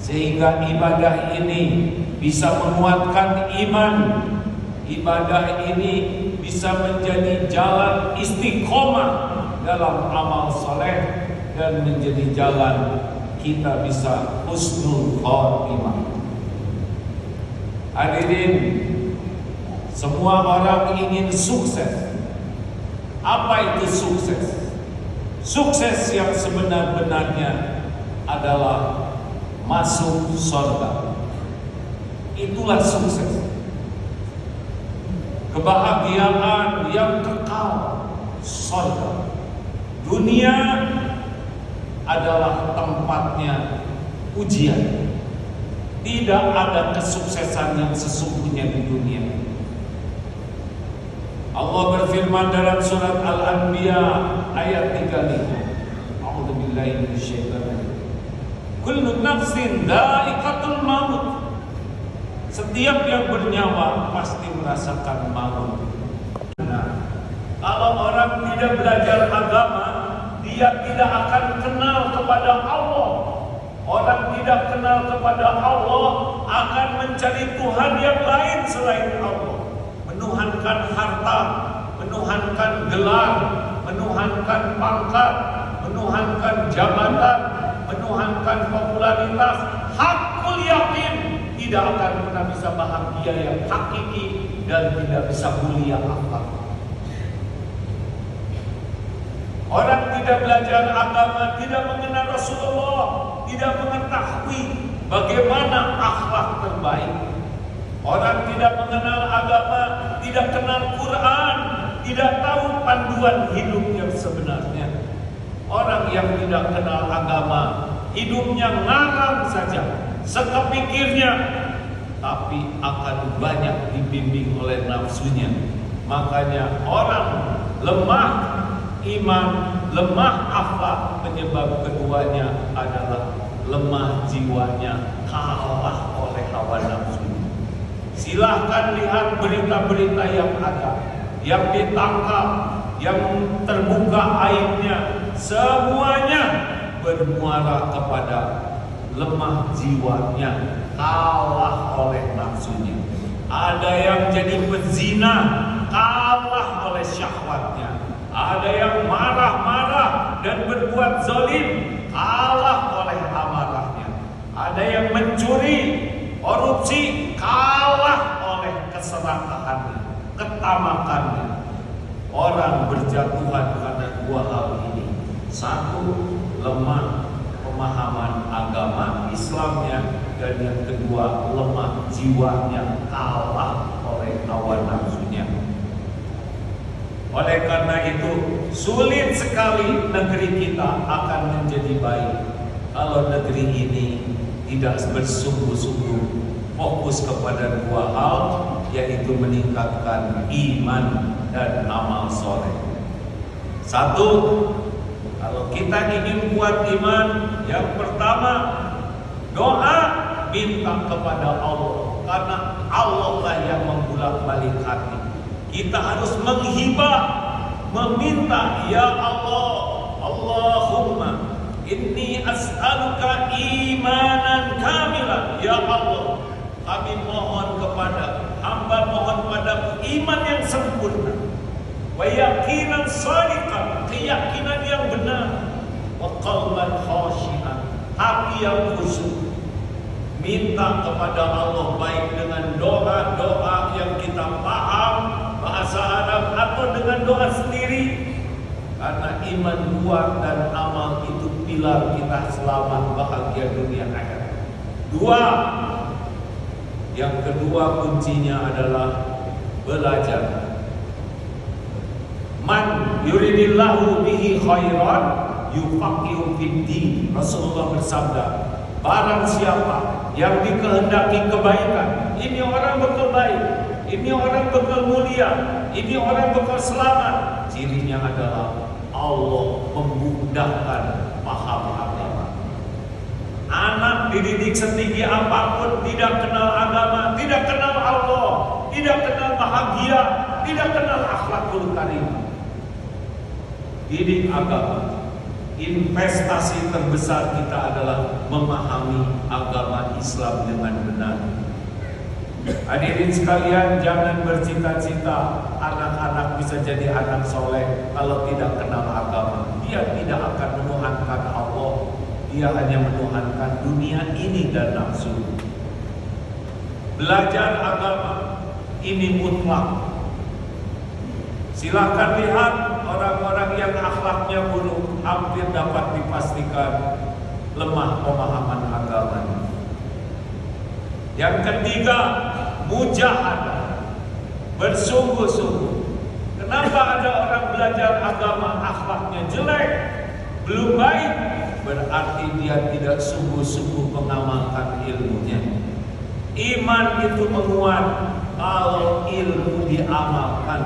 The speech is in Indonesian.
sehingga ibadah ini bisa menguatkan iman. Ibadah ini bisa menjadi jalan istiqomah dalam amal soleh dan menjadi jalan kita bisa husnul khotimah. Hadirin, semua orang ingin sukses. Apa itu sukses? Sukses yang sebenar-benarnya adalah masuk surga. Itulah sukses. Kebahagiaan yang kekal, surga. Dunia adalah tempatnya ujian. Tidak ada kesuksesan yang sesungguhnya di dunia. Allah berfirman dalam surat Al-Anbiya ayat 35. A'udzubillahi minasyaitonir rajim. Kullu nafsin dha'iqatul maut. Setiap yang bernyawa pasti merasakan maut. Nah, kalau orang tidak belajar agama, dia tidak akan kenal kepada Allah. Orang tidak kenal kepada Allah akan mencari Tuhan yang lain selain Allah. Menuhankan harta, menuhankan gelar, menuhankan pangkat, menuhankan jabatan, menuhankan popularitas. Hakul yakin tidak akan pernah bisa bahagia yang hakiki dan tidak bisa mulia akhlak. Orang tidak belajar agama, tidak mengenal Rasulullah, tidak mengetahui bagaimana akhlak terbaik. Orang tidak mengenal agama, tidak kenal Quran, tidak tahu panduan hidup yang sebenarnya. Orang yang tidak kenal agama, hidupnya ngarang saja, sekepikirnya, tapi akan banyak dibimbing oleh nafsunya. Makanya orang lemah iman, lemah akhlak, penyebab keduanya adalah lemah jiwanya, kalah oleh hawa nafsu. Silahkan lihat berita-berita yang ada, yang ditangkap, yang terbuka aibnya, semuanya bermuara kepada lemah jiwanya, kalah oleh nafsunya. Ada yang jadi pezina, kalah oleh syahwatnya. Ada yang marah-marah dan berbuat zalim, kalah oleh amarahnya. Ada yang mencuri, korupsi, kalah oleh keserakahannya, ketamakannya. Orang berjatuhan karena dua hal ini. Satu, lemah pemahaman agama Islamnya, dan yang kedua, lemah jiwanya, kalah oleh hawa nafsunya. Oleh karena itu, sulit sekali negeri kita akan menjadi baik kalau negeri ini tidak bersungguh-sungguh fokus kepada dua hal, yaitu meningkatkan iman dan amal soleh. Satu, kalau kita ingin kuat iman, yang pertama, doa, minta kepada Allah, karena Allah lah yang membulak-balik hati. Kita harus menghibah, meminta, ya Allah, Allahumma inni as'aluka imanan kamilan. Ya Allah, kami mohon kepada hamba, mohon padamu iman yang sempurna, wa yaqinan shadiqan, keyakinan yang benar, wa qalban khashi'an, hati yang khusyuk. Minta kepada Allah baik dengan doa-doa yang kita paham bahasa Arab atau dengan doa sendiri, karena iman kuat dan amal itu pilar kita selamat bahagia dunia akhirat. Dua, yang kedua kuncinya adalah belajar. Man yuridillahu bihi khairan yufaqihu fid-din. Rasulullah bersabda, barang siapa yang dikehendaki kebaikan, ini orang bakal baik, ini orang bakal mulia, ini orang bakal selamat. Cirinya adalah Allah memudahkan paham agama. Anak dididik setinggi apapun, tidak kenal agama, tidak kenal Allah, tidak kenal bahagia, tidak kenal akhlakul karimah. Didik agama. Investasi terbesar kita adalah memahami agama Islam dengan benar. Hadirin sekalian, jangan bercita-cita anak-anak bisa jadi anak soleh kalau tidak kenal agama. Dia tidak akan menuhankan Allah, dia hanya menuhankan dunia ini dan nafsu. Belajar agama ini mutlak. Silakan lihat orang-orang yang akhlaknya buruk, hampir dapat dipastikan lemah pemahaman agamanya. Yang ketiga, mujahadah, bersungguh-sungguh. Kenapa ada orang belajar agama akhlaknya jelek, belum baik? Berarti dia tidak sungguh-sungguh mengamalkan ilmunya. Iman itu menguat kalau ilmu diamalkan.